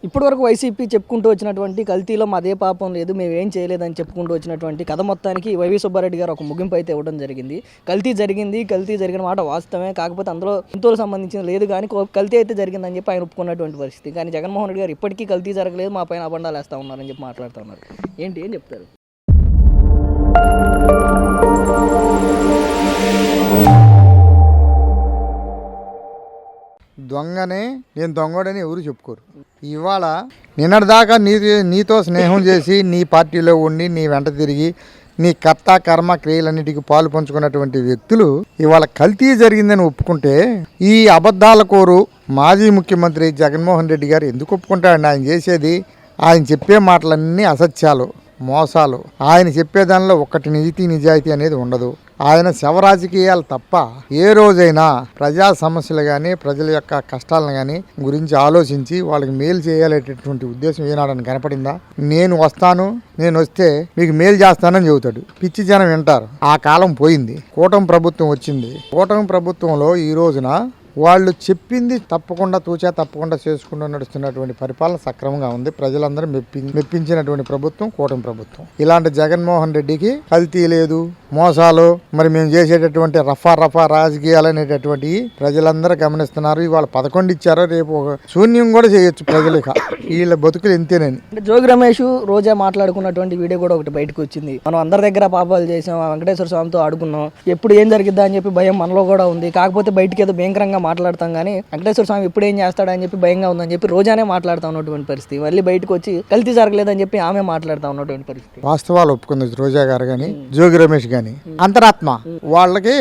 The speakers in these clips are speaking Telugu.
ఇప్పటి వరకు వైసీపీ చెప్పుకుంటూ వచ్చినటువంటి కల్తీలో మాదే పాపం లేదు, మేము ఏం చేయలేదని చెప్పుకుంటూ వచ్చినటువంటి కథ మొత్తానికి వైవి సుబ్బారెడ్డి గారు ఒక ముగింపు అయితే ఇవ్వడం జరిగింది. కల్తీ జరిగిన మాట వాస్తవమే, కాకపోతే అందులో ఇంతలో సంబంధించిన లేదు కానీ కల్తీ అయితే జరిగిందని చెప్పి ఆయన ఒప్పుకున్నటువంటి పరిస్థితి. కానీ జగన్మోహన్ రెడ్డి గారు ఇప్పటికీ కల్తీ జరగలేదు, మా పైన అబండాలు వేస్తూ ఉన్నారని చెప్పి మాట్లాడుతూ ఉన్నారు. ఏం చెప్తారు? దొంగనే నేను దొంగడని ఎవరు చెప్పుకోరు. ఇవాళ నిన్నటిదాకా నీతో స్నేహం చేసి నీ పార్టీలో ఉండి నీ వెంట తిరిగి నీ కర్త కర్మ క్రియలన్నిటికీ పాలు పంచుకున్నటువంటి వ్యక్తులు ఇవాళ కల్తీ జరిగిందని ఒప్పుకుంటే ఈ అబద్ధాల కోరు మాజీ ముఖ్యమంత్రి జగన్మోహన్ రెడ్డి గారు ఎందుకు ఒప్పుకుంటాడండి? ఆయన చేసేది, ఆయన చెప్పే మాటలన్నీ అసత్యాలు, మోసాలు. ఆయన చెప్పేదానిలో ఒక్కటి నీతి నిజాయితీ అనేది ఉండదు. ఆయన శవరాజకీయాలు తప్ప ఏ రోజైనా ప్రజా సమస్యలు కానీ ప్రజల యొక్క కష్టాలను కానీ గురించి ఆలోచించి వాళ్ళకి మేలు చేయాలనేటటువంటి ఉద్దేశం ఏనాడని కనపడిందా? నేను వస్తే మీకు మేలు చేస్తానని చెబుతాడు. పిచ్చి జనం వింటారు. ఆ కాలం పోయింది. కూటమి ప్రభుత్వం వచ్చింది. కూటమి ప్రభుత్వంలో ఈ రోజున వాళ్ళు చెప్పింది తప్పకుండా చేసుకుంటూ నడుస్తున్నటువంటి పరిపాలన సక్రమంగా ఉంది. ప్రజలందరూ మెప్పించినటువంటి ప్రభుత్వం కూటమి ప్రభుత్వం. ఇలాంటి జగన్మోహన్ రెడ్డికి కల్తీ లేదు, మోసాలు, మరి మేము చేసేటటువంటి రఫా రాజకీయాలు అనేటటువంటి ప్రజలందరూ గమనిస్తున్నారు. ఇవాళ 11 ఇచ్చారో, రేపు ఒక శూన్యం కూడా చేయొచ్చు ప్రజలకి. వీళ్ళ బతుకులు ఎంతేనని. జోగి రమేష్ రోజా మాట్లాడుకున్నటువంటి వీడియో కూడా ఒకటి బయటకు వచ్చింది. మనం అందరి దగ్గర పాపాలు చేసాం, వెంకటేశ్వర స్వామితో ఆడుకున్నాం, ఎప్పుడు ఏం జరిగిద్దా అని చెప్పి భయం మనలో కూడా ఉంది. కాకపోతే బయటకి ఏదో భయంకరంగా మాట్లాడతాం కానీ వెంకటేశ్వర స్వామి ఎప్పుడు ఏం చేస్తాడని చెప్పి భయంగా ఉందని చెప్పి రోజానే మాట్లాడుతూ ఉన్నటువంటి పరిస్థితి. మళ్ళీ బయటకు వచ్చి కల్తీ జరగలేదని చెప్పి ఆమె మాట్లాడుతూ ఉన్నటువంటి పరిస్థితి. వాస్తవాలు ఒప్పుకుంది రోజా గారు కానీ జోగి రమేష్ కానీ. అంతరాత్మ వాళ్ళకి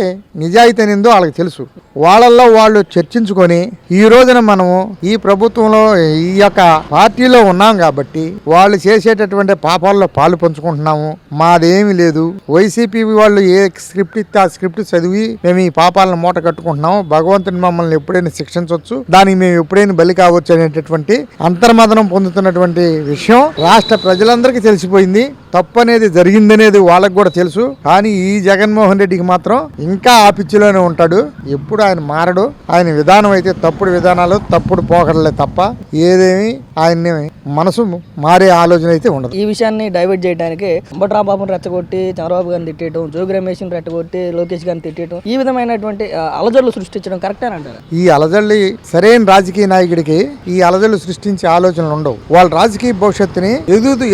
నిజాయితీ అనేందో వాళ్ళకి తెలుసు. వాళ్ళల్లో వాళ్ళు చర్చించుకొని ఈ రోజున మనము ఈ ప్రభుత్వంలో ఈ యొక్క పార్టీలో ఉన్నాం కాబట్టి వాళ్ళు చేసేటటువంటి పాపాల్లో పాలు పంచుకుంటున్నాము. మాదేమీ లేదు. వైసీపీ వాళ్ళు ఏ స్క్రిప్ట్ ఇస్తే ఆ స్క్రిప్ట్ చదివి మేము ఈ పాపాలను మూట కట్టుకుంటున్నాము, భగవంతుని మమ్మల్ని ఎప్పుడైనా శిక్షించవచ్చు, దానికి మేము ఎప్పుడైనా బలి కావచ్చు అనేటటువంటి అంతర్మదనం పొందుతున్నటువంటి విషయం రాష్ట్ర ప్రజలందరికీ తెలిసిపోయింది. తప్పు అనేది జరిగిందనేది వాళ్ళకు కూడా తెలుసు. కానీ ఈ జగన్మోహన్ రెడ్డికి మాత్రం ఇంకా ఆ పిచ్చిలోనే ఉంటాడు. ఎప్పుడు ఆయన మారడు. ఆయన విధానం అయితే తప్పుడు విధానాలు, తప్పుడు పోకడలే తప్ప ఏదేమి ఆయన్ని మనసు మారే ఆలోచన అయితే ఉండదు. ఈ విషయాన్ని డైవర్ట్ చేయడానికి అంబట్రాంబాబుని రెచ్చగొట్టి చంద్రబాబు గారిని తిట్టేయడం, జోగి రమేష్ రెచ్చగొట్టి లోకేష్ గారిని తిట్టేయడం, ఈ విధమైనటువంటి అలజడులు సృష్టించడం కరెక్టే అంటారు. ఈ అలజడి సరైన రాజకీయ నాయకుడికి ఈ అలజడులు సృష్టించే ఆలోచనలు ఉండవు. వాళ్ళ రాజకీయ భవిష్యత్తుని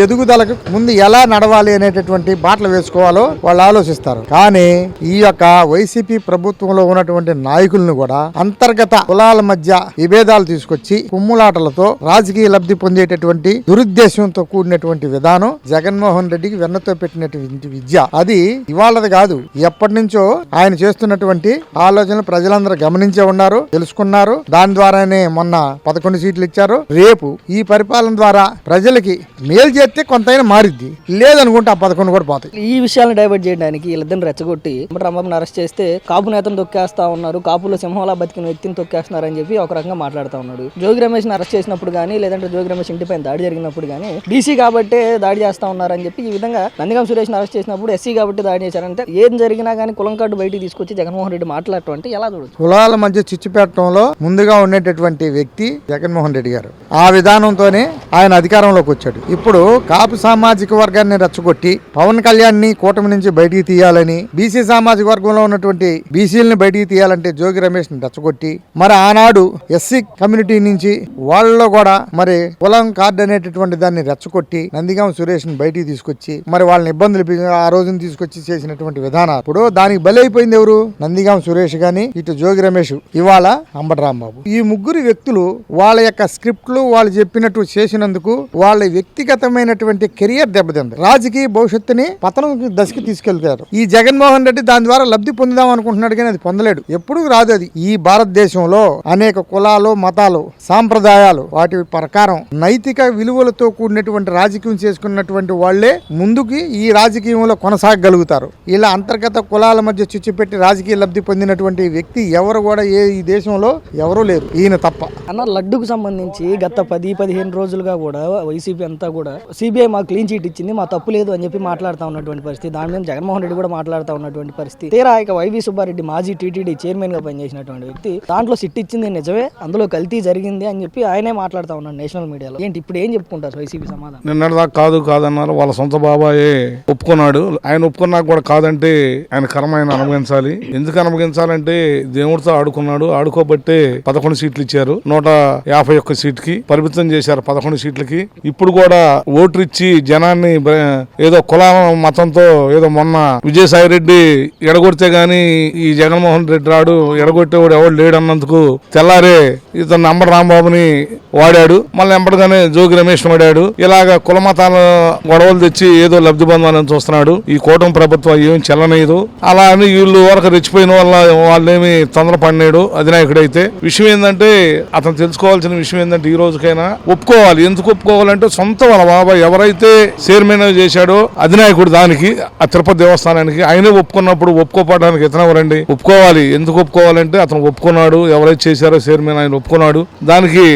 ఎదుగుదలకు ముందు ఎలా నడవాలి అనేటటువంటి బాటలు వేసుకోవాలో వాళ్ళు ఆలోచిస్తారు. కానీ ఈ యొక్క వైసీపీ ప్రభుత్వంలో ఉన్నటువంటి నాయకులను కూడా అంతర్గత కులాల మధ్య విభేదాలు తీసుకొచ్చి కుమ్ములాటలతో రాజకీయ లబ్ధి పొందేటటువంటి దురుద్దేశంతో కూడినటువంటి విధానం జగన్మోహన్ రెడ్డికి వెన్నతో పెట్టినటువంటి విద్య. అది ఇవాళది కాదు, ఎప్పటి నుంచో ఆయన చేస్తున్నటువంటి ఆలోచనలు ప్రజలందరూ గమనించే ఉన్నారు, తెలుసుకున్నారు. దాని ద్వారానే మొన్న 11 సీట్లు ఇచ్చారు. రేపు ఈ పరిపాలన ద్వారా ప్రజలకి మేలు చేస్తే కొంతైనా మారిద్ది, లేదనుకుంటే ఆ 11 కూడా పోతాయి. ఈ విషయాలను డైవర్ట్ చేయడానికి వీళ్ళిద్దరిని రెచ్చగొట్టి రాంబాబుని అరెస్ట్ చేస్తే కాపు నేతను తొక్కేస్తా ఉన్నారు, కాపులో సింహంలా బతికిన వ్యక్తిని తొక్కేస్తున్నారని చెప్పి ఒక రకంగా మాట్లాడుతూ ఉన్నాడు. జోగి రమేష్ ని అరెస్ట్ చేసినప్పుడు కానీ, లేదంటే జోగి రమేష్ ఇంటిపైన దాడి జరిగినప్పుడు కానీ బీసీ కాబట్టే దాడి చేస్తా ఉన్నారని చెప్పి ఈ విధంగా నందిగం సురేష్ అరెస్ట్ చేసినప్పుడు ఎస్సీ కాబట్టి దాడి చేశారంటే ఏం జరిగినా కానీ కులం కార్డు బయటికి తీసుకొచ్చి జగన్మోహన్ రెడ్డి మాట్లాడటం అంటే ఎలా చూడొచ్చు? కులాల మధ్య చిచ్చు పెట్టడంలో ముందుగా ఉండేటటువంటి వ్యక్తి జగన్మోహన్ రెడ్డి గారు. ఆ విధానంతోనే ఆయన అధికారంలోకి వచ్చాడు. ఇప్పుడు కాపు సామాజిక వర్గాన్ని రెచ్చగొట్టి పవన్ కళ్యాణ్ ని కూటమి నుంచి బయటికి తీయాలని, బీసీ సామాజిక వర్గంలో ఉన్నటువంటి బీసీలని బయటికి తీయాలంటే జోగి రమేష్ ని రెచ్చగొట్టి, మరి ఆనాడు ఎస్సీ కమ్యూనిటీ నుంచి వాళ్ళలో కూడా మరి కులం కార్డు అనేటటువంటి దాన్ని రెచ్చగొట్టి నందిగాం సురేష్ ని బయటికి తీసుకొచ్చి మరి వాళ్ళని ఇబ్బందులు ఆ రోజున తీసుకొచ్చి చేసినటువంటి విధానాలు. ఇప్పుడు దానికి బలైపోయింది ఎవరు? నందిగాం సురేష్ గాని, ఇటు జోగి రమేష్, ఇవాళ అంబటరాంబాబు. ఈ ముగ్గురు వ్యక్తులు వాళ్ళ యొక్క స్క్రిప్ట్లు వాళ్ళు చెప్పినట్టు చేసినందుకు వాళ్ళ వ్యక్తిగతమైనటువంటి కెరియర్ దెబ్బతింది. రాజకీయ భవిష్యత్తుని పతనం దశకి తీసుకెళ్తారు. ఈ జగన్మోహన్ రెడ్డి దాని ద్వారా లబ్ధి పొందుదాం అనుకుంటున్నాడు కానీ అది పొందలేడు. ఎప్పుడు రాదు అది. ఈ భారతదేశంలో అనేక కులాలు, మతాలు, సాంప్రదాయాలు, వాటి ప్రకారం నైతిక విలువలతో కూడినటువంటి రాజకీయం చేసుకున్నటువంటి వాళ్లే ముందుకి ఈ రాజకీయంలో కొనసాగలుగుతారు. ఇలా అంతర్గత కులాల మధ్య చిచ్చుపెట్టి రాజకీయ లబ్ధి పొందినటువంటి వ్యక్తి ఎవరు కూడా ఈ దేశంలో ఎవరూ లేరు, ఈయన తప్ప. అన్న లడ్డుకు సంబంధించి గత 10-15 రోజులుగా దాకా కూడా వైసీపీ అంతా కూడా సిబిఐ మాకు క్లీన్ చీట్ ఇచ్చింది, మా తప్పు లేదు అని చెప్పి మాట్లాడుతూ ఉన్నటువంటి పరిస్థితి. దాని మీద జగన్మోహన్ రెడ్డి కూడా మాట్లాడుతూ ఉన్నటువంటి పరిస్థితి. తీరా ఇక వైవి సుబ్బారెడ్డి మాజీ టీటీడీ చైర్మన్ గా పనిచేసినటువంటి వ్యక్తి దాంట్లో సిట్ ఇచ్చింది నిజమే, అందులో కల్తీ జరిగింది అని చెప్పి ఆయనే మాట్లాడుతూ ఉన్నాడు నేషనల్ మీడియాలో. ఏంటి ఇప్పుడు ఏం చెప్పుకుంటారు వైసీపీ సమాధానం? నిన్నటిదాకా కాదన్నారు, వాళ్ళ సొంత బాబాయే ఒప్పుకున్నాడు. ఆయన ఒప్పుకున్నాక కూడా కాదంటే ఆయన కర్మ ఆయన అనుభవించాలి. ఎందుకు అనుభవించాలంటే దేవుడితో ఆడుకున్నాడు, ఆడుకోబట్టే 11 సీట్లు ఇచ్చారు. 151 సీట్కి పరిమితం చేశారు, 11 సీట్లకి. ఇప్పుడు కూడా ఓట్లు ఇచ్చి జనాన్ని ఏదో కుల మతంతో ఏదో మొన్న విజయసాయి రెడ్డి ఎడగొడితే గాని ఈ జగన్మోహన్ రెడ్డి రాడు, ఎడగొట్టేవాడు ఎవడు లేడన్నందుకు తెల్లారే ఇతను అంబటి రాంబాబుని వాడాడు, మళ్ళీ ఎంపటిగానే జోగి రమేష్ వాడాడు. ఇలాగ కుల మతాల గొడవలు తెచ్చి ఏదో లబ్ధి పొందాలని చూస్తున్నాడు. ఈ కూటమి ప్రభుత్వం ఏం చెల్లనేదు. అలా అని వీళ్ళు వరకు రెచ్చిపోయిన వల్ల వాళ్ళేమి తొందరపడినాడు అధినాయకుడైతే. విషయం ఏంటంటే అతను తెలుసుకోవాల్సిన విషయం ఏంటంటే ఈ రోజుకైనా ఒప్పుకోవాలి. ఎందుకు ఒప్పుకోవాలంటే సొంత వాళ్ళ బాబా ఎవరైతే చైర్మన్ చేశాడో అధినాయకుడు దానికి ఆ తిరుపతి దేవస్థానానికి ఆయనే ఒప్పుకున్నప్పుడు ఒప్పుకోపడానికి ఎత్తనవరండి. ఒప్పుకోవాలి. ఎందుకు ఒప్పుకోవాలంటే అతను ఒప్పుకున్నాడు, ఎవరైతే చేశారో చైర్మన్ ఆయన ఒప్పుకున్నాడు. దానికి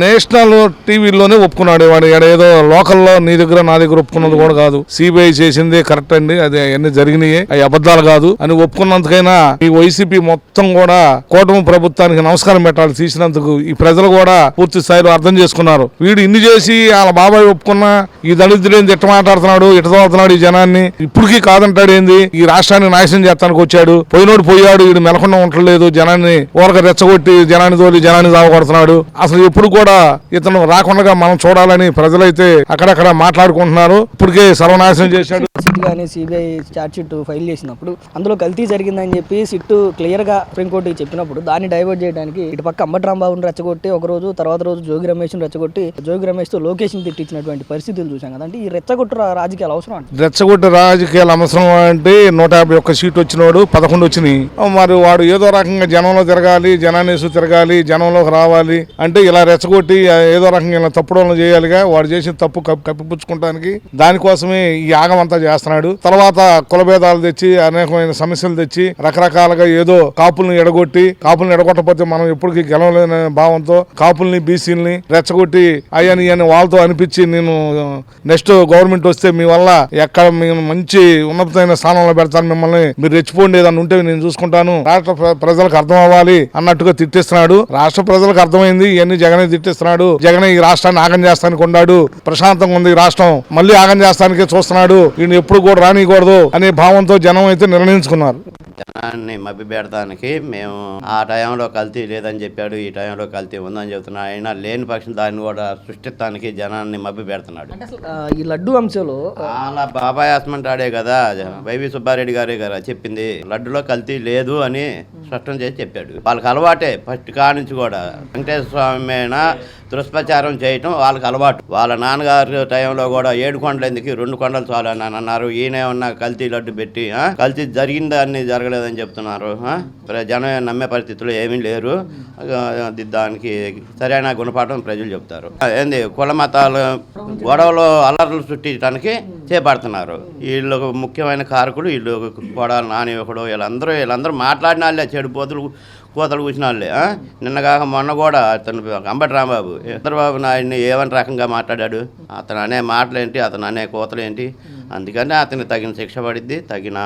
నేషనల్ టీవీలోనే ఒప్పుకున్నాడు. వాడు ఏదో లోకల్లో నీ దగ్గర నా దగ్గర ఒప్పుకున్నది కూడా కాదు, సిబిఐ చేసిందే కరెక్ట్ అండి, అది అన్ని జరిగినాయి, అవి అబద్ధాలు కాదు అని ఒప్పుకున్నందుకైనా ఈ వైసీపీ మొత్తం కూడా కూటమి ప్రభుత్వానికి నమస్కారం పెట్టాలి. తీసినందుకు ఈ ప్రజలు కూడా పూర్తి స్థాయిలో అర్థం చేసుకున్నారు. వీడు ఇన్ని చేసి వాళ్ళ బాబాయ్ ఒప్పుకున్నా ఈ దళితుడు ఎట్ట మాట్లాడుతున్నాడు, ఎట్ట తోలుతున్నాడు ఈ జనాన్ని, ఇప్పటికీ కాదంటాడు ఏంది, ఈ రాష్ట్రాన్ని నాశనం చేస్తానికి వచ్చాడు, పోయినోడు పోయాడు, వీడు మెలకుండా ఉండలేదు, జనాన్ని ఊరక రెచ్చగొట్టి జనాన్ని తోలి జనాన్ని సాగొడుతున్నాడు. అసలు ఎప్పుడు కూడా ఇతను రాకుండా మనం చూడాలని ప్రజలైతే అక్కడక్కడ మాట్లాడుకుంటున్నారు. ఇప్పటికే సర్వనాశనం చేశాడు. సిట్ కానీ సిబిఐ ఛార్జ్ షీట్ ఫైల్ చేసినప్పుడు అందులో కల్తీ జరిగిందని చెప్పి సిట్ క్లియర్ గా సుప్రీంకోర్టుకి చెప్పినప్పుడు దాన్ని డైవర్ట్ చేయడానికి ఇటు పక్క అంబటి రాంబాబుని రెచ్చగొట్టి ఒక రోజు తర్వాత రోజు జోగి రమేష్ రెచ్చగొట్టి జోగి రమేష్ తో లోకేష్ తిట్టించినటువంటి పరిస్థితులు చూసాం కదా. అంటే ఈ రెచ్చగొట్టు రాజకీయాలు అవసరం అంటే రెచ్చగొట్టు రాజకీయాలు అవసరం అంటే 151 సీట్లు వచ్చినవాడు 11 వచ్చినాయి. మరి వాడు ఏదో రకంగా జనంలో తిరగాలి, జనాన్ని తిరగాలి, జనంలోకి రావాలి అంటే ఇలా రెచ్చగొట్టి ఏదో రకంగా ఇలా తప్పుడు చేయాలిగా. వాడు చేసిన తప్పు కప్పిపుచ్చుకోవడానికి దానికోసమే ఈ యాగం అంతా చేస్తున్నాడు. తర్వాత కులభేదాలు తెచ్చి అనేకమైన సమస్యలు తెచ్చి రకరకాలుగా ఏదో కాపుల్ని ఎడగొట్టకపోతే మనం ఎప్పటికీ గెలవలేని భావంతో కాపుల్ని బీసీలని రెచ్చగొట్టి అయ్యని వాళ్ళతో అనిపించి నేను నెక్స్ట్ గవర్నమెంట్ వస్తే మీ వల్ల ఎక్కడ మేము మంచి ఉన్నతమైన స్థానంలో పెడతాను, మిమ్మల్ని మీరు రెచ్చిపోండి ఏదన్నా ఉంటే నేను చూసుకుంటాను, రాష్ట్ర ప్రజలకు అర్థం అవ్వాలి అన్నట్టుగా తిట్టిస్తున్నాడు. రాష్ట్ర ప్రజలకు అర్థమైంది ఇవన్నీ జగనే తిట్టిస్తున్నాడు, జగనే ఈ రాష్ట్రాన్ని ఆగం చేస్తానికి ఉన్నాడు, ప్రశాంతంగా ఉంది ఈ రాష్ట్రం, మళ్ళీ ఆగం చేస్తానికే చూస్తున్నాడు, ఈయన ఎప్పుడు కూడా రానికూడదు అనే భావంతో జనం అయితే నిర్ణయించుకున్నారు. జనాన్ని మభ్య పెడతానికి మేము ఆ టైంలో కల్తీ లేదని చెప్పాడు, ఈ టైంలో కల్తీ ఉందని చెప్తున్నాడు. అయినా లేని పక్షం దాన్ని కూడా సృష్టిస్తానికి జనాన్ని మభ్య పెడుతున్నాడు. ఈ లడ్డు అంశంలో అలా బాబాయ్ ఆడే కదా వైవి సుబ్బారెడ్డి గారే కదా చెప్పింది, లడ్డులో కల్తీ లేదు అని స్పష్టం చేసి చెప్పాడు. వాళ్ళకి అలవాటే ఫస్ట్ కానించి కూడా వెంకటేశ్వర స్వామి దుష్ప్రచారం చేయటం వాళ్ళకి అలవాటు. వాళ్ళ నాన్నగారు టైంలో కూడా 7 కొండలు ఎందుకు 2 కొండలు చాలు అని అన్నారు. ఈయన ఉన్న కల్తీ లడ్డు పెట్టి కల్తీ జరిగిందాన్ని జరగలేదని చెప్తున్నారు. జనం నమ్మే పరిస్థితుల్లో ఏమీ లేరు. దానికి సరైన గుణపాఠం ప్రజలు చెప్తారు. ఏంది కుల మతాలు గొడవలు అల్లర్లు సృష్టించడానికి చేపడుతున్నారు. వీళ్ళు ముఖ్యమైన కారకులు వీళ్ళు కొడాలి నానివ్వకుడు వీళ్ళందరూ మాట్లాడిన వాళ్ళే, చెడు కోతలు కూర్చిన వాళ్ళే. నిన్నగాక మొన్న కూడా అతను అంబటి రాంబాబు చంద్రబాబు నాయుడిని ఏమని రకంగా మాట్లాడాడు, అతను అనే మాటలేంటి, అతను అనే కోతలేంటి, అందుకని అతనికి తగిన శిక్ష పడిద్ది, తగిన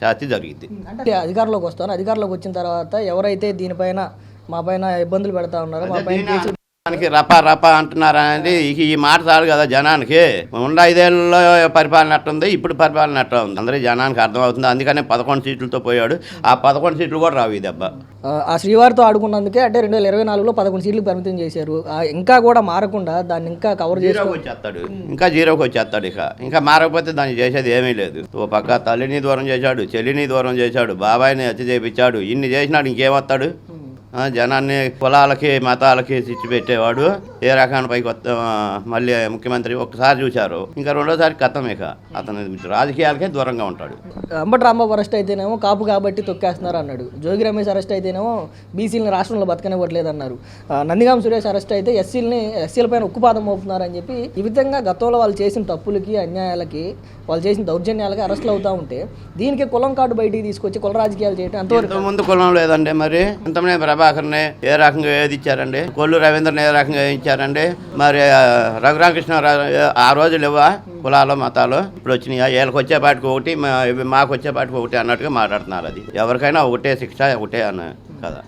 శాస్తి జరిగిద్ది. అంటే అధికారంలోకి వస్తారు, అధికారంలోకి వచ్చిన తర్వాత ఎవరైతే దీనిపైన మా పైన ఇబ్బందులు పెడతా ఉన్నారో మా పైన జనానికి రపా అంటున్నారా అనేది ఈ మాట చాలు కదా జనానికి. ఉన్న 5 ఏళ్ళలో పరిపాలన ఎట్టుంది, ఇప్పుడు పరిపాలన ఎట్లా ఉంది అందరూ జనానికి అర్థమవుతుంది. అందుకనే 11 సీట్లతో పోయాడు. ఆ 11 సీట్లు కూడా రావు ఈ దెబ్బ. ఆ శ్రీవారితో ఆడుకున్నందుకే అంటే 2024లో 11 సీట్లు పరిమితం చేశారు. ఇంకా కూడా మారకుండా దాన్ని ఇంకా కవర్ జీరోకి వచ్చేస్తాడు, ఇంకా జీరోకి వచ్చేస్తాడు. ఇంకా మారకపోతే దాన్ని చేసేది ఏమీ లేదు. ఓ పక్క తల్లిని దూరం చేశాడు, చెల్లిని దూరం చేశాడు, బాబాయిని హత్య చేయించాడు, ఇన్ని చేసినాడు, ఇంకేమొస్తాడు? జనాన్ని కులాలకి మతాలకి చిచ్చు పెట్టేవాడు. ఏ రకాన్ని పైకి మళ్ళీ ముఖ్యమంత్రి ఒక్కసారి చూశారు, ఇంకా రెండోసారి కథం. ఇక అతను రాజకీయాలకే దూరంగా ఉంటాడు. అంబటి రాంబాబు అరెస్ట్ అయితేనేమో కాపు కాబట్టి తొక్కేస్తున్నారు అన్నాడు. జోగి రమేష్ అరెస్ట్ అయితేనేమో బీసీలని రాష్ట్రంలో బతకనివ్వట్లేదు అన్నారు. నందిగాం సురేష్ అరెస్ట్ అయితే ఎస్సీల పైన ఉక్కుపాదం మోపుతున్నారని చెప్పి ఈ విధంగా గతంలో వాళ్ళు చేసిన తప్పులకి అన్యాయాలకి వాళ్ళు చేసిన దౌర్జన్యాలకి అరెస్టులు అవుతూ ఉంటే దీనికి కులం కార్డు బయటికి తీసుకొచ్చి కుల రాజకీయాలు చేయడం అంతవరకు ముందు కులం లేదండి. మరి ఇంతమంది ప్రభాకర్ని ఏ రకంగా ఏది ఇచ్చారండి, కొల్లు రవీంద్రని ఏ రకంగా ఇచ్చారండి, మరి రఘురామకృష్ణ ఆ రోజులు ఇవ్వా కులాలు మతాలు ఇప్పుడు వచ్చినాయా, వీళ్ళకి వచ్చేపాటికి ఒకటి మాకు వచ్చేపాటికి ఒకటి అన్నట్టుగా మాట్లాడుతున్నారు. అది ఎవరికైనా ఒకటే శిక్ష ఒకటే అన్న కదా.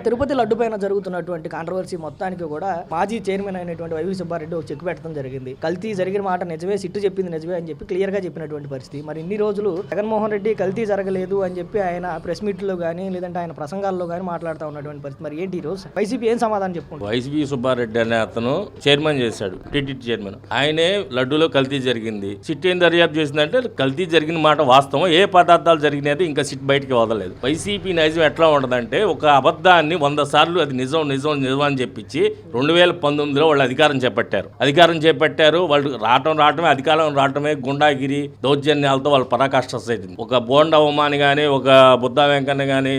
తిరుపతి లడ్డు పైన జరుగుతున్నటువంటి కాంట్రవర్సీ మొత్తానికి కూడా మాజీ చైర్మన్ అయినటువంటి వైవి సుబ్బారెడ్డి ఒక చెక్ పెట్టడం జరిగింది. కల్తీ జరిగిన మాట నిజమే, సిట్టు చెప్పింది నిజమే అని చెప్పి క్లియర్ గా చెప్పినటువంటి పరిస్థితి. మరి ఇన్ని రోజులు జగన్మోహన్ రెడ్డి కల్తీ జరగలేదు అని చెప్పి ఆయన ప్రెస్ మీట్లో కానీ లేదంటే ఆయన ప్రసంగాల్లో కానీ మాట్లాడుతూ ఉన్నటువంటి పరిస్థితి. మరి ఏంటి ఈ రోజు వైసీపీ ఏం సమాధానం చెప్పుకుంటారు? వైసీపీ సుబ్బారెడ్డి అనే అతను చైర్మన్ చేశాడు, టీటీడీ చైర్మన్. ఆయనే లడ్డూలో కల్తీ జరిగింది, సిట్ ఏం దర్యాప్తు చేసిందంటే కల్తీ జరిగిన మాట వాస్తవం, ఏ పదార్థాలు జరిగినది ఇంకా సిట్ బయటికి వదలలేదు. వైసీపీ నైజం ఎట్లా ఉండదంటే ఒక అబద్ధాన్ని 100 సార్లు అది నిజం నిజం నిజం అని చెప్పించి 2019లో వాళ్ళు అధికారం చేపట్టారు. వాళ్ళు రావటమే అధికారం రావటమే గుండాగిరి దౌర్జన్యాలతో వాళ్ళు పరాకాష్ట సాగింది. ఒక బోండా ఉమాని కానీ ఒక బుద్ధా వెంకన్న కానీ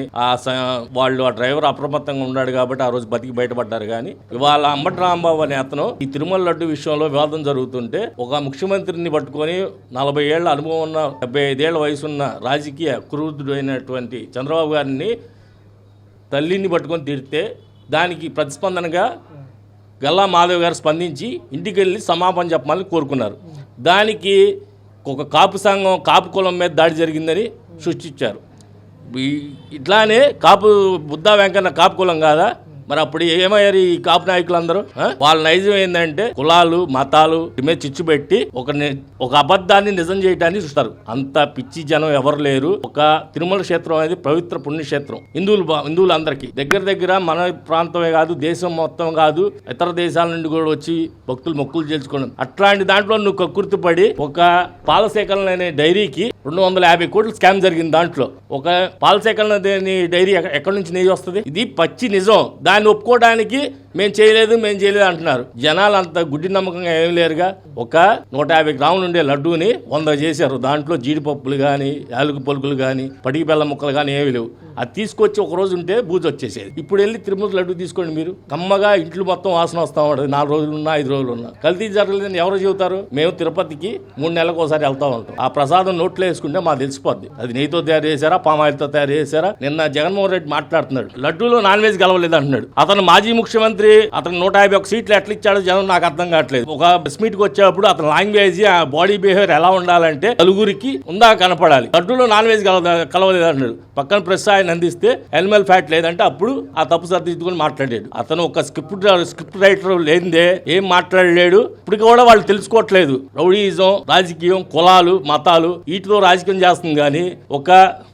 వాళ్ళు ఆ డ్రైవర్ అప్రమత్తంగా ఉన్నాడు కాబట్టి ఆ రోజు బతికి బయటపడ్డారు. కానీ ఇవాళ అంబటి రాంబాబు అనే అతను ఈ తిరుమల లడ్డు విషయంలో వివాదం జరుగుతుంటే ఒక ముఖ్యమంత్రిని పట్టుకొని 40 ఏళ్ల అనుభవం ఉన్న 75 ఏళ్ల వయసున్న రాజకీయ క్రూరుడు అయినటువంటి చంద్రబాబు గారిని తల్లిని పట్టుకొని తిడితే దానికి ప్రతిస్పందనగా గల్లా మాధవ్ గారు స్పందించి ఇంటికి వెళ్ళి సమాపన చెప్పమని కోరుకున్నారు. దానికి ఒక కాపు సంఘం కాపు కులం మీద దాడి జరిగిందని సృష్టించారు. ఇట్లానే కాపు బుద్ధా వెంకన్న కాపు కులం కాదా? మరి అప్పుడు ఏమయ్యారు ఈ కాపు నాయకులందరూ? వాళ్ళ నైజం ఏంటంటే కులాలు మతాలు మీద చిచ్చు పెట్టి ఒక అబద్ధాన్ని నిజం చేయడానికి చూస్తారు. అంత పిచ్చి జనం ఎవరు లేరు. ఒక తిరుమల క్షేత్రం అనేది పవిత్ర పుణ్యక్షేత్రం హిందువులందరికీ. దగ్గర మన ప్రాంతమే కాదు, దేశం మొత్తం కాదు, ఇతర దేశాల నుండి కూడా వచ్చి భక్తులు మొక్కులు చేర్చుకోవడం. అట్లాంటి దాంట్లో నువ్వు కక్కుర్తిపడి ఒక పాలసేకరణ అనే డైరీకి 250 కోట్లు స్కామ్ జరిగింది. దాంట్లో ఒక పాలసేకరణ డైరీ ఎక్కడి నుంచి నెయ్యి వస్తుంది? ఇది పచ్చి నిజం. దాన్ని ఒప్పుకోవడానికి మేము చేయలేదు అంటున్నారు. జనాలు అంత గుడ్డి నమ్మకంగా ఏం లేరుగా. ఒక 150 గ్రాములు ఉండే లడ్డూని 100 చేశారు. దాంట్లో జీడిపప్పులు కానీ యాలకుల పలుకులు కానీ పటికి బెల్లం ముక్కలు కానీ ఏమి లేవు. అది తీసుకొచ్చి ఒక రోజు ఉంటే బూజు వచ్చేసేది. ఇప్పుడు వెళ్ళి తిరుమల లడ్డు తీసుకోండి మీరు, కమ్మగా ఇంట్లో మొత్తం వాసన వస్తా ఉంటుంది. 4 రోజులు ఉన్నా 5 రోజులు ఉన్నా. కల్తీ జరగలేదని ఎవరు చెబుతారు? మేము తిరుపతికి 3 నెలలకు ఒకసారి వెళ్తా ఉంటాం. ఆ ప్రసాదం నోట్లో వేసుకుంటే మాకు తెలిసిపోద్ది అది నెయ్యితో తయారు చేశారా పామాయిల్తో తయారు చేశారా. నిన్న జగన్మోహన్ రెడ్డి మాట్లాడుతున్నాడు, లడ్డూలో నాన్ వెజ్ గెలవలేదు అంటున్నాడు. అతను మాజీ ముఖ్యమంత్రి, అతను 151 సీట్లు ఎట్లా ఇచ్చాడో జనం నాకు అర్థం కావట్లేదు. ఒక ప్రెస్ మీట్ కి వచ్చేప్పుడు అతని లాంగ్వేజ్ ఆ బాడీ బిహేవియర్ ఎలా ఉండాలంటే నలుగురికి ఉందా కనపడాలి. లడ్డూలో నాన్ వెజ్ కలవలేదు అంటున్నాడు. పక్కన ప్రెస్ ఆయన అందిస్తే ఎనిమల్ ఫ్యాట్ లేదంటే అప్పుడు ఆ తప్పు సర్దిద్దుకొని మాట్లాడాడు. అతను ఒక స్క్రిప్ట్ రైటర్ లేనిదే ఏం మాట్లాడలేడు. ఇప్పుడు కూడా వాళ్ళు తెలుసుకోవట్లేదు. రౌడీయిజం, రాజకీయం, కులాలు మతాలు వీటితో రాజకీయం చేస్తుంది. కానీ ఒక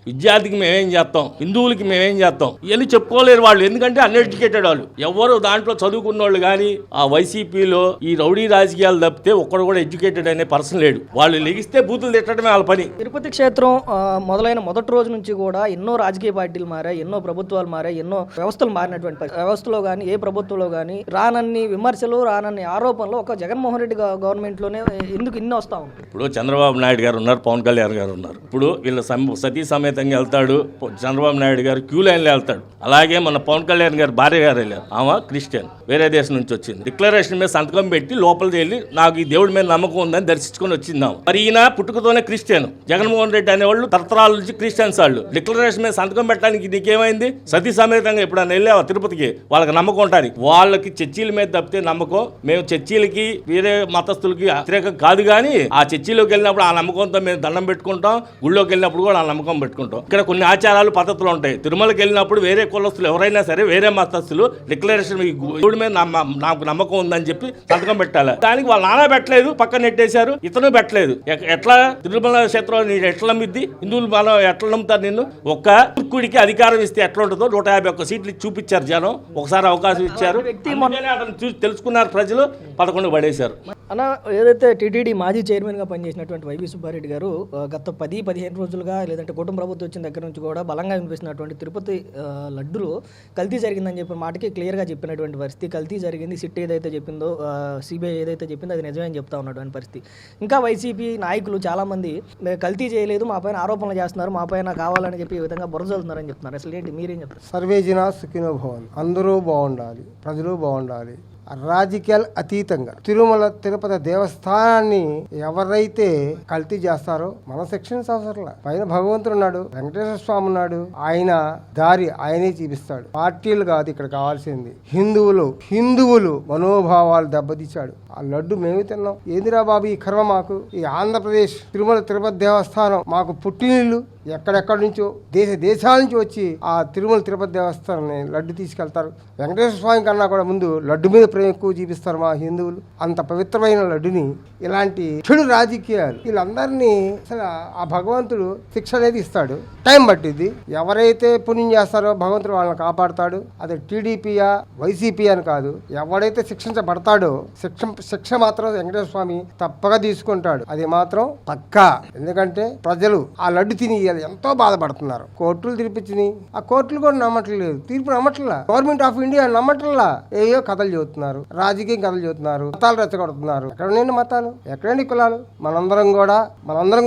విద్యార్థికి మేమేం చేస్తాం, హిందువులకి మేమేం చేస్తాం ఇవన్నీ చెప్పుకోలేరు వాళ్ళు. ఎందుకంటే అన్ఎడ్యుకేటెడ్ వాళ్ళు. ఎవరు దాంట్లో చదువుకున్న వాళ్ళు కానీ ఆ వైసీపీలో ఈ రౌడీ రాజకీయాలు తప్పితే ఒక్కడు కూడా ఎడ్యుకేటెడ్ అనే పర్సన్ లేడు. వాళ్ళు లెగిస్తే బూతులు తిట్టడమే వాళ్ళ పని. తిరుపతి క్షేత్రం మొదలైన మొదటి రోజు నుంచి కూడా ఎన్నో రాజకీయ పార్టీలు మారాయి, ఎన్నో ప్రభుత్వాలు మారాయి, ఎన్నో వ్యవస్థలు మారినటువంటి వ్యవస్థలో కానీ ఏ ప్రభుత్వంలో కానీ రానన్ని విమర్శలు రానన్ని ఆరోపణలు ఒక జగన్మోహన్ రెడ్డి గవర్నమెంట్ లోనే ఎందుకు ఇన్ని వస్తా ఉంటాయి? ఇప్పుడు చంద్రబాబు నాయుడు గారు ఉన్నారు, పవన్ కళ్యాణ్ గారు ఉన్నారు. ఇప్పుడు వీళ్ళ సతీ సమేతంగా వెళ్తాడు చంద్రబాబు నాయుడు గారు, క్యూ లైన్లో వెళ్తాడు. అలాగే మన పవన్ కళ్యాణ్ గారు భార్య గారు వెళ్ళారు. ఆమె క్రిస్టియన్, వేరే దేశం నుంచి వచ్చింది. డిక్లరేషన్ మీద సంతకం పెట్టి లోపలికి వెళ్ళి నాకు ఈ దేవుడి మీద నమ్మకం ఉందని దర్శించుకొని వచ్చిందాం. మరి ఈయన పుట్టుకతోనే క్రిస్టియన్. జగన్మోహన్ రెడ్డి అనేవాళ్ళు తరతరాల నుంచి క్రిస్టియన్స్ వాళ్ళు. డిక్లరేషన్ మీద సంతకం పెట్టడానికి నీకేమైంది? సతీ సమేతంగా ఎప్పుడైనా వెళ్ళావా తిరుపతికి? వాళ్ళకి నమ్మకం ఉంటుంది. వాళ్ళకి చర్చీల మీద తప్పితే నమ్మకం. మేము చర్చీలకి వేరే మతస్థులకి వ్యతిరేకం కాదు. కానీ ఆ చర్చీలోకి వెళ్ళినప్పుడు ఆ నమ్మకంతో మేము దండం పెట్టుకుంటాం, గుళ్ళోకి వెళ్ళినప్పుడు కూడా ఆ నమ్మకం పెట్టుకుంటాం. ఇక్కడ కొన్ని ఆచారాలు పద్ధతులు ఉంటాయి. తిరుమలకి వెళ్ళినప్పుడు వేరే కులస్తులు ఎవరైనా సరే వేరే మతస్థులు డిక్లరేషన్ దేవుడి మీద నాకు నమ్మకం ఉందని చెప్పి సంతకం పెట్టాలి. దానికి వాళ్ళ నాన్న పెట్టలేదు, పక్కన నెట్టేశారు, ఇతను పెట్టలేదు. ఎట్లా తిరుమల క్షేత్రం ఎట్లా నమ్మిద్ది? హిందువులు మనం ఎట్లా నమ్ముతారు? నిన్ను ఒక్క తుర్కుడికి అధికారం ఇస్తే ఎట్లా ఉంటుందో 151 సీట్లు చూపించారు జనం. ఒకసారి అవకాశం ఇచ్చారు, అతను చూసి తెలుసుకున్నారు ప్రజలు, 11 పడేశారు. అలా ఏదైతే టీటీడీ మాజీ చైర్మన్ గా పనిచేసినటువంటి వైవి సుబ్బారెడ్డి గారు గత 10-15 రోజులుగా లేదంటే కుటుంబ ప్రభుత్వం వచ్చిన దగ్గర నుంచి కూడా బలంగా వినిపిస్తున్నటువంటి తిరుపతి లడ్డులో కల్తీ జరిగిందని చెప్పిన మాటకి క్లియర్గా చెప్పినటువంటి పరిస్థితి. కల్తీ జరిగింది, సిట్ ఏదైతే చెప్పిందో సిబిఐ ఏదైతే చెప్పిందో అది నిజమే అని చెప్తా ఉన్నటువంటి పరిస్థితి. ఇంకా వైసీపీ నాయకులు చాలామంది కల్తీ చేయలేదు, మా పైన ఆరోపణలు చేస్తున్నారు, మా పైన కావాలని చెప్పి ఈ విధంగా బురజలుతున్నారని చెప్తున్నారు. అసలు ఏంటి, మీరేం చెప్తారు? సర్వేజన సుఖినో భవన్. అందరూ బాగుండాలి, ప్రజలు బాగుండాలి. రాజకీయాలు అతీతంగా తిరుమల తిరుపతి దేవస్థానాన్ని ఎవరైతే కల్తీ చేస్తారో మన సెక్షన్స్ అవసరం. పైన భగవంతుడు ఉన్నాడు, వెంకటేశ్వర స్వామి ఉన్నాడు, ఆయన దారి ఆయనే చూపిస్తాడు. పార్టీలు కాదు ఇక్కడ కావాల్సింది. హిందువులు మనోభావాలు దెబ్బతీశాడు. ఆ లడ్డు మేము తిన్నాం. ఏందిరా బాబు ఈ కర్మ మాకు? ఈ ఆంధ్రప్రదేశ్ తిరుమల తిరుపతి దేవస్థానం మాకు పుట్టినిల్లు. ఎక్కడెక్కడి నుంచో దేశాల నుంచి వచ్చి ఆ తిరుమల తిరుపతి దేవస్థానాన్ని లడ్డు తీసుకెళ్తారు. వెంకటేశ్వర స్వామి కన్నా కూడా ముందు లడ్డు మీద ప్రేమ ఎక్కువ చూపిస్తారు మా హిందువులు. అంత పవిత్రమైన లడ్డుని ఇలాంటి చెడు రాజకీయాలు వీళ్ళందరినీ అసలు ఆ భగవంతుడు శిక్ష అనేది ఇస్తాడు. టైం పట్టింది. ఎవరైతే పుణ్యం చేస్తారో భగవంతుడు వాళ్ళని కాపాడుతాడు. అది టీడీపీయా వైసీపీ అని కాదు. ఎవడైతే శిక్షించబడతాడో శిక్ష మాత్రం వెంకటేశ్వర స్వామి తప్పగా తీసుకుంటాడు. అది మాత్రం పక్కా. ఎందుకంటే ప్రజలు ఆ లడ్డు తిని ఎంతో బాధపడుతున్నారు. కోర్టులు తీర్పిచ్చినాయి. ఆ కోర్టులు కూడా నమ్మట్లేదు, తీర్పు నమ్మట్లా. గవర్నమెంట్ ఆఫ్ ఇండియా నమ్మట్లా. ఏయో కథలు చెబుతున్నారు, రాజకీయ కథలు చెబుతున్నారు, మతాలు రెచ్చగొడుతున్నారు. ఎక్కడండి మతాలు, ఎక్కడండి కులాలు? మనందరం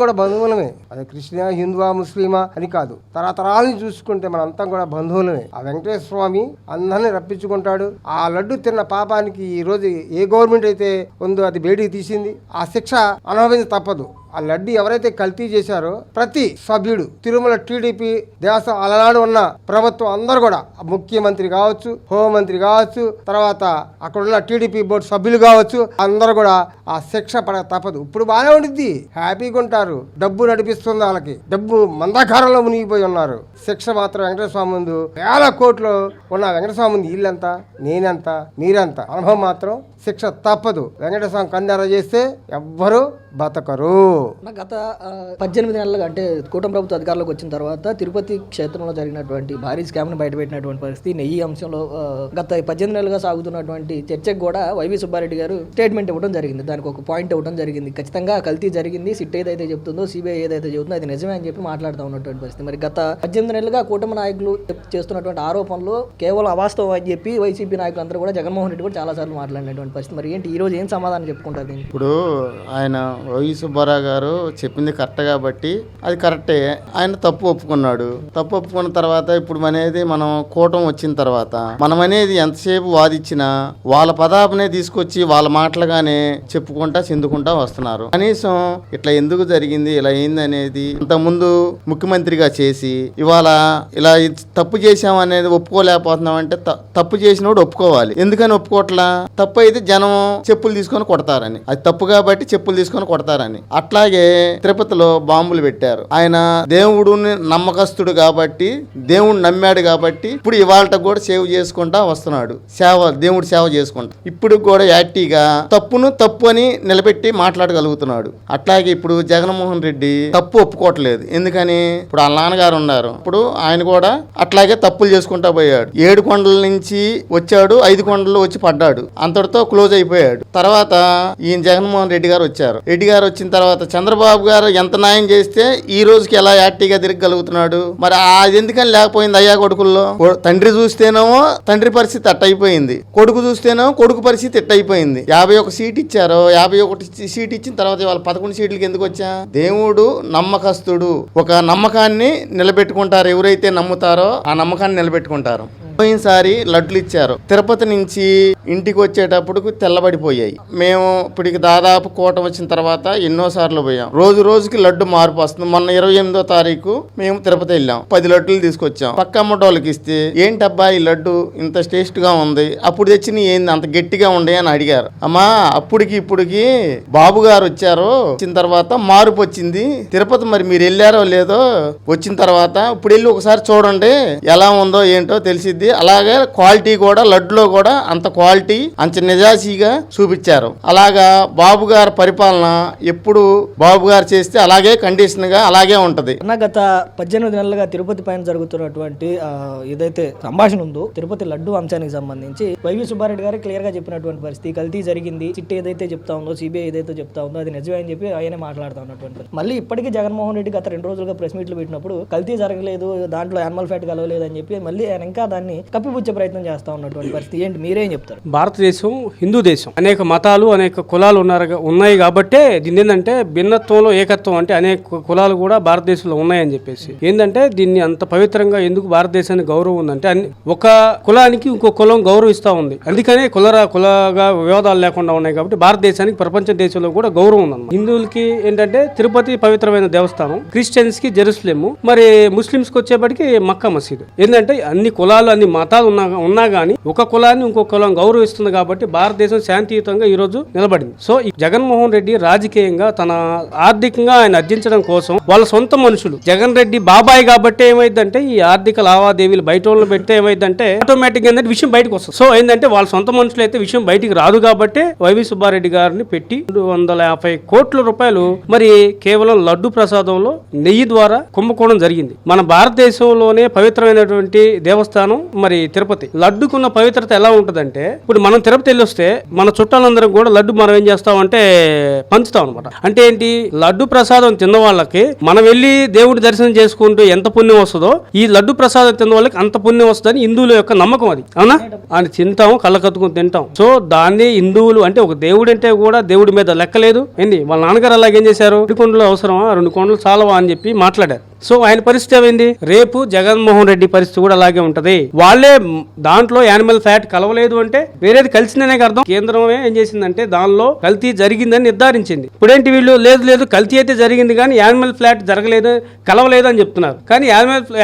కూడా బంధువులమే. అది క్రిస్టియా, హిందువా, ముస్లిమా అని కాదు. తరతరాలని చూసుకుంటే మనంతా కూడా బంధువులమే. ఆ వెంకటేశ్వర స్వామి అందరినీ రప్పించుకుంటాడు. ఆ లడ్డు తిన్న పాపానికి ఈ రోజు ఏ గవర్నమెంట్ అయితే ఉందో అది బయటికి తీసింది. ఆ శిక్ష అనుభవించ తప్పదు. ఆ లడ్డు ఎవరైతే కల్తీ చేశారో ప్రతి సభ్యుడు తిరుమల టీడీపీ దేవస్థానం అలనాడు ఉన్న ప్రభుత్వం అందరూ కూడా ముఖ్యమంత్రి కావచ్చు, హోంమంత్రి కావచ్చు, తర్వాత అక్కడ ఉన్న టీడీపీ బోర్డు సభ్యులు కావచ్చు, అందరూ కూడా ఆ శిక్ష పడ తప్పదు. ఇప్పుడు బాగానే ఉండిద్ది, హ్యాపీగా ఉంటారు. డబ్బు నడిపిస్తుంది వాళ్ళకి. డబ్బు మందాకారంలో మునిగిపోయి ఉన్నారు. శిక్ష మాత్రం వెంకటేశ్వర స్వామి ముందు వేల కోట్లు ఉన్న వెంకటేశ్వర స్వామి ముందు వీళ్ళంతా నేనంతా మీరంతా అనుభవం మాత్రం శిక్ష తప్పదు. వెంకటేశ్వర స్వామి కన్నెర చేస్తే ఎవ్వరూ బతకరు. గత 18 నెలలుగా అంటే కూటమి ప్రభుత్వ అధికారంలోకి వచ్చిన తర్వాత తిరుపతి క్షేత్రంలో జరిగినటువంటి భారీ స్కామ్ను బయటపెట్టినటువంటి పరిస్థితి, నెయ్యి అంశంలో గత 18 నెలలుగా సాగుతున్నటువంటి చర్చకు కూడా వైవి సుబ్బారెడ్డి గారు స్టేట్మెంట్ ఇవ్వడం జరిగింది. దానికి ఒక పాయింట్ ఇవ్వడం జరిగింది. ఖచ్చితంగా కల్తీ జరిగింది, సిట్ ఏదైతే చెప్తుందో, సిబిఐ ఏదైతే చెబుతుందో అది నిజమే అని చెప్పి మాట్లాడుతూ ఉన్నటువంటి పరిస్థితి. మరి గత 18 నెలలుగా కూటమి నాయకులు చేస్తున్నటువంటి ఆరోపణలు కేవలం అవాస్తవం అని చెప్పి వైసీపీ నాయకులు అందరూ కూడా జగన్మోహన్ రెడ్డి కూడా చాలాసార్లు మాట్లాడినటువంటి పరిస్థితి. మరి ఏంటి ఈ రోజు ఏం సమాధానం చెప్పుకుంటారు దీనికి? ఇప్పుడు ఆయన వైవి సుబ్బారావు గారు చెప్పింది కరెక్ట్ కాబట్టి అది కరెక్టే. ఆయన తప్పు ఒప్పుకున్నాడు. తప్పు ఒప్పుకున్న తర్వాత ఇప్పుడు అనేది మనం కూటమి వచ్చిన తర్వాత మనం అనేది ఎంతసేపు వాదిచ్చినా వాళ్ళ పదాపనే తీసుకొచ్చి వాళ్ళ మాటలుగానే చెప్పుకుంటా చిందుకుంటా వస్తున్నారు. కనీసం ఇట్లా ఎందుకు జరిగింది, ఇలా అయింది అనేది ఇంతకుముందు ముఖ్యమంత్రిగా చేసి ఇవాళ ఇలా తప్పు చేసాం అనేది ఒప్పుకోలేకపోతున్నాం అంటే తప్పు చేసినోడు ఒప్పుకోవాలి. ఎందుకని ఒప్పుకోవట్లా? తప్పు అయితే జనం చెప్పులు తీసుకొని కొడతారని, అది తప్పు కాబట్టి చెప్పులు తీసుకొని కొడతారని. అట్లాగే తిరుపతిలో బాంబులు పెట్టారు. ఆయన దేవుడిని నమ్మకస్తుడు కాబట్టి, దేవుడు నమ్మాడు కాబట్టి ఇప్పుడు ఇవాళ కూడా సేవ చేసుకుంటా వస్తున్నాడు. దేవుడి సేవ చేసుకుంటా ఇప్పుడు కూడా యాక్టివ్గా తప్పును తప్పు అని నిలబెట్టి మాట్లాడగలుగుతున్నాడు. అట్లాగే ఇప్పుడు జగన్మోహన్ రెడ్డి తప్పు ఒప్పుకోవట్లేదు. ఎందుకని? ఇప్పుడు వాళ్ళ నాన్నగారు ఉన్నారు, ఇప్పుడు ఆయన కూడా అట్లాగే తప్పులు చేసుకుంటా పోయాడు. 7 కొండల నుంచి వచ్చాడు, 5 కొండలు వచ్చి పడ్డాడు, అంతటితో క్లోజ్ అయిపోయాడు. తర్వాత ఈయన జగన్మోహన్ రెడ్డి గారు వచ్చారు. రెడ్డి గారు వచ్చిన తర్వాత చంద్రబాబు గారు ఎంత న్యాయం చేస్తే ఈ రోజుకి ఎలా యాక్టివ్గా తిరగలుగుతున్నాడు? మరి అది ఎందుకని లేకపోయింది? అయ్యా కొడుకుల్లో తండ్రి చూస్తేనేమో తండ్రి పరిస్థితి అట్టయిపోయింది, కొడుకు చూస్తేనేమో కొడుకు పరిస్థితి ఎట్టయిపోయింది. 51 సీట్ ఇచ్చారు. 51 సీట్ ఇచ్చిన తర్వాత వాళ్ళ 11 సీట్లకి ఎందుకు వచ్చా? దేవుడు నమ్మకస్తుడు. ఒక నమ్మకాన్ని నిలబెట్టుకుంటారు. ఎవరైతే నమ్ముతారో ఆ నమ్మకాన్ని నిలబెట్టుకుంటారు. పోయినసారి లడ్లు ఇచ్చారు. తిరుపతి నుంచి ఇంటికి వచ్చేటప్పుడు తెల్లబడిపోయాయి. మేము ఇప్పటికి దాదాపు కూటమి వచ్చిన తర్వాత ఎన్నోసార్లు పోయాం. రోజుకి లడ్డు మార్పు వస్తుంది. మొన్న 28వ తారీఖు మేము తిరుపతి వెళ్ళాం. 10 లడ్డులు తీసుకొచ్చాం. పక్క అమ్మటోళ్ళకి ఇస్తే ఏంటబ్బా ఈ లడ్డు ఇంత టేస్ట్ గా ఉంది, అప్పుడు తెచ్చి ఏంది అంత గట్టిగా ఉండే అని అడిగారు. అమ్మా ఇప్పటికి బాబు గారు వచ్చారు, వచ్చిన తర్వాత మార్పు వచ్చింది. తిరుపతి మరి మీరు వెళ్ళారో లేదో, వచ్చిన తర్వాత ఇప్పుడు వెళ్ళి ఒకసారి చూడండి ఎలా ఉందో ఏంటో తెలిసిద్ది. అలాగే క్వాలిటీ కూడా లడ్డులో కూడా అంత క్వాలిటీ అంత నిజాసీగా చూపించారు. అలాగా బాబు గారి పరిపాలన ఎప్పుడు బాబు గారు చేస్తే అలాగే కండిషన్ గా అలాగే ఉంటది. గత 18 నెలలుగా తిరుపతి పైన జరుగుతున్నటువంటి ఏదైతే సంభాషణ ఉందో తిరుపతి లడ్డు అంశానికి సంబంధించి వైవి సుబ్బారెడ్డి గారు క్లియర్ గా చెప్పినటువంటి పరిస్థితి, కల్తీ జరిగింది, చిట్ ఏదైతే చెప్తా ఉందో, సిబిఐ ఏదైతే చెప్తా ఉందో అది నిజమే అని చెప్పి ఆయనే మాట్లాడుతూ ఉన్నటువంటి. మళ్ళీ ఇప్పటికీ జగన్మోహన్ రెడ్డి గత 2 రోజులుగా ప్రెస్ మీట్లు పెట్టినప్పుడు కల్తీ జరగలేదు, దాంట్లో యానిమల్ ఫ్యాట్ కలవలేదు అని చెప్పి మళ్ళీ ఆయన ఇంకా దాన్ని కప్పిపుచ్చే ప్రయత్నం చేస్తా ఉన్నటువంటి పరిస్థితి ఏంటి, మీరేం చెప్తారు? భారతదేశం హిందూ దేశం, అనేక మతాలు అనేక కులాలు ఉన్నాయి కాబట్టే దీన్ని ఏంటంటే భిన్నత్వంలో ఏకత్వం, అంటే అనేక కులాలు కూడా భారతదేశంలో ఉన్నాయని చెప్పేసి ఏంటంటే దీన్ని అంత పవిత్రంగా ఎందుకు భారతదేశానికి గౌరవం ఉందంటే ఒక కులానికి ఇంకో కులం గౌరవిస్తూ ఉంది, అందుకనే కులగా వివాదాలు లేకుండా ఉన్నాయి కాబట్టి భారతదేశానికి ప్రపంచ దేశంలో కూడా గౌరవం ఉందన్నమాట. హిందువులకి ఏంటంటే తిరుపతి పవిత్రమైన దేవస్థానం, క్రిస్టియన్స్ కి జెరూసలేము, మరి ముస్లింస్ కి వచ్చేప్పటికి మక్కా మసీదు. ఏంటంటే అన్ని కులాలు అన్ని మతాలు ఉన్నా గానీ ఒక కులాన్ని ఇంకో కులం గౌరవిస్తుంది కాబట్టి భారతదేశం శాంతియుతంగా ఈ రోజు నిలబడింది. సో ఈ జగన్మోహన్ రెడ్డి రాజకీయంగా తన ఆర్థికంగా ఆయన అర్జించడం కోసం వాళ్ళ సొంత మనుషులు, జగన్ రెడ్డి బాబాయ్ కాబట్టి ఏమైందంటే ఈ ఆర్థిక లావాదేవీలు బయట వాళ్ళు పెడితే ఏమైందంటే ఆటోమేటిక్ ఏంటంటే విషయం బయటకు వస్తుంది. సో ఏంటంటే వాళ్ళ సొంత మనుషులు అయితే విషయం బయటికి రాదు కాబట్టి వైవి సుబ్బారెడ్డి గారిని పెట్టి 250 కోట్ల రూపాయలు మరి కేవలం లడ్డు ప్రసాదంలో నెయ్యి ద్వారా కుంభకోణం జరిగింది. మన భారతదేశంలోనే పవిత్రమైనటువంటి దేవస్థానం మరి తిరుపతి. లడ్డుకున్న పవిత్రత ఎలా ఉంటదంటే ఇప్పుడు మనం తిరుపతి వెళ్ళి వస్తే మన చుట్టాలందరం కూడా లడ్డు మనం ఏం చేస్తామంటే పంచుతాం అనమాట. అంటే ఏంటి, లడ్డు ప్రసాదం తిన్న వాళ్ళకి మనం వెళ్ళి దేవుడి దర్శనం చేసుకుంటూ ఎంత పుణ్యం వస్తుందో ఈ లడ్డు ప్రసాదం తిన్న వాళ్ళకి అంత పుణ్యం వస్తుందని హిందువుల యొక్క నమ్మకం. అది అవునా, అని తింటాం, కళ్ళ కత్తుకుని తింటాం. సో దాన్ని హిందువులు అంటే ఒక దేవుడు అంటే కూడా దేవుడి మీద లెక్కలేదు ఏంటి, వాళ్ళ నాన్నగారు అలాగేం చేశారు, 2 కొండలు అవసరమా 2 కొండలు చాలవా అని చెప్పి మాట్లాడారు. సో ఆయన పరిస్థితి ఏమైంది, రేపు జగన్మోహన్ రెడ్డి పరిస్థితి కూడా అలాగే ఉంటది. వాళ్ళే దాంట్లో యానిమల్ ఫ్యాట్ కలవలేదు అంటే వేరేది కలిసిందనే అర్థం. కేంద్రమే ఏం చేసిందంటే దానిలో కల్తీ జరిగిందని నిర్ధారించింది. ఇప్పుడేంటి వీళ్ళు లేదు కల్తీ అయితే జరిగింది కానీ యానిమల్ ఫ్యాట్ జరగలేదు కలవలేదు అని చెప్తున్నారు. కానీ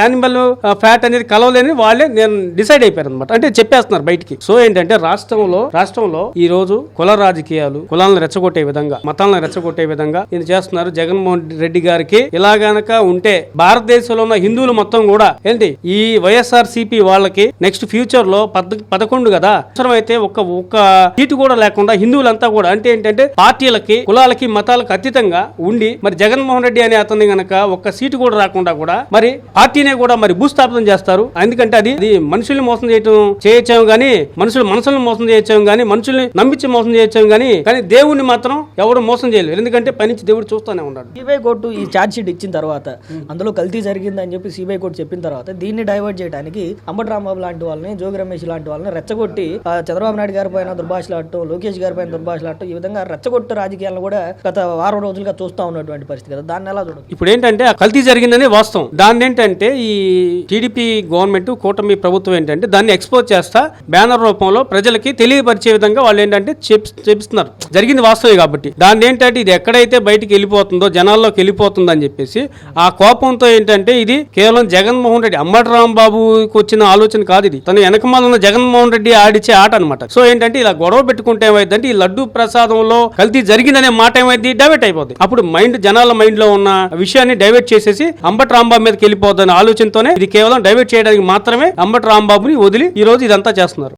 యానిమల్ ఫ్యాట్ అనేది కలవలేని వాళ్ళే నేను డిసైడ్ అయిపోయారు అనమాట, అంటే చెప్పేస్తున్నారు బయటికి. సో ఏంటంటే రాష్ట్రంలో ఈ రోజు కుల రాజకీయాలు, కులాలను రెచ్చగొట్టే విధంగా, మతాలను రెచ్చగొట్టే విధంగా ఇది చేస్తున్నారు. జగన్మోహన్ రెడ్డి గారికి ఇలా గనక ఉంటే భారతదేశంలో ఉన్న హిందువులు మొత్తం కూడా ఏంటి ఈ వైఎస్ఆర్సీపీ వాళ్ళకి నెక్స్ట్ ఫ్యూచర్ లో 11 కదా అవసరం అయితే ఒక్క సీటు కూడా లేకుండా హిందువులంతా కూడా అంటే ఏంటంటే పార్టీలకి కులాలకి మతాలకు అతీతంగా ఉండి మరి జగన్మోహన్ రెడ్డి అనే అతన్ని గనక ఒక్క సీటు కూడా రాకుండా కూడా మరి పార్టీనే కూడా మరి భూస్థాపితం చేస్తారు. ఎందుకంటే అది మనుషుల్ని మోసం చేయొచ్చాము గానీ మనసులను మోసం చేయొచ్చాము గానీ మనుషుల్ని నమ్మించి మోసం చేయొచ్చాము గానీ దేవుణ్ణి మాత్రం ఎవరు మోసం చేయలేరు. ఎందుకంటే పైనుంచి దేవుడు చూస్తూనే ఉన్నాడు. సిబిఐ కోర్టు ఈ ఛార్జ్ షీట్ ఇచ్చిన తర్వాత అందులో కల్తీ జరిగిందని చెప్పి సిబిఐ కోర్టు చెప్పిన తర్వాత దీన్ని డైవర్ట్ చేయడానికి అంబటి రాంబాబు లాంటి వాళ్ళని, జోగి రమేష్ లాంటి వాళ్ళని రెచ్చగొట్టి చంద్రబాబు నాయుడు గారి పైన దుర్భాషలాడటం, లోకేష్ గారి పైన దుర్భాషలాడటం, ఈ విధంగా రెచ్చగొట్టు రాజకీయాలను కూడా గత వారం రోజులుగా చూస్తూ ఉన్నటువంటి పరిస్థితి కదా, దాన్ని ఎలా చూడదు? ఇప్పుడు ఏంటంటే కల్తీ జరిగిందనే వాస్తవం. దాన్ని ఏంటంటే ఈ టీడీపీ గవర్నమెంట్ కూటమి ప్రభుత్వం ఏంటంటే దాన్ని ఎక్స్పోజ్ చేస్తా బ్యానర్ రూపంలో ప్రజలకి తెలియపరిచే విధంగా వాళ్ళు ఏంటంటే చెప్తున్నారు. జరిగింది వాస్తవే కాబట్టి దాన్ని ఏంటంటే ఇది ఎక్కడైతే బయటికి వెళ్ళిపోతుందో జనాల్లోకి వెళ్ళిపోతుందని చెప్పేసి ఆ కోపంతో ఏంటంటే ఇది కేవలం జగన్మోహన్ రెడ్డి అంబటి రాంబాబుకి వచ్చిన ఆలోచన కాదు, ఇది తన వెనకమాల ఉన్న జగన్మోహన్ రెడ్డి ఆడిచ్చే ఆట అనమాట. సో ఏంటంటే ఇలా గొడవ పెట్టుకుంటే ఏమైందంటే ఈ లడ్డు ప్రసాదంలో కల్తీ జరిగిందనే మాట ఏమైంది డైవర్ట్ అయిపోతుంది. అప్పుడు జనాల మైండ్ లో ఉన్న విషయాన్ని డైవర్ట్ చేసేసి అంబటి రాంబాబు మీదకి వెళ్ళిపోతుందనే ఆలోచనతోనే ఇది కేవలం డైవర్ట్ చేయడానికి మాత్రమే అంబటి రాంబాబుని వదిలి ఈ రోజు ఇదంతా చేస్తున్నారు.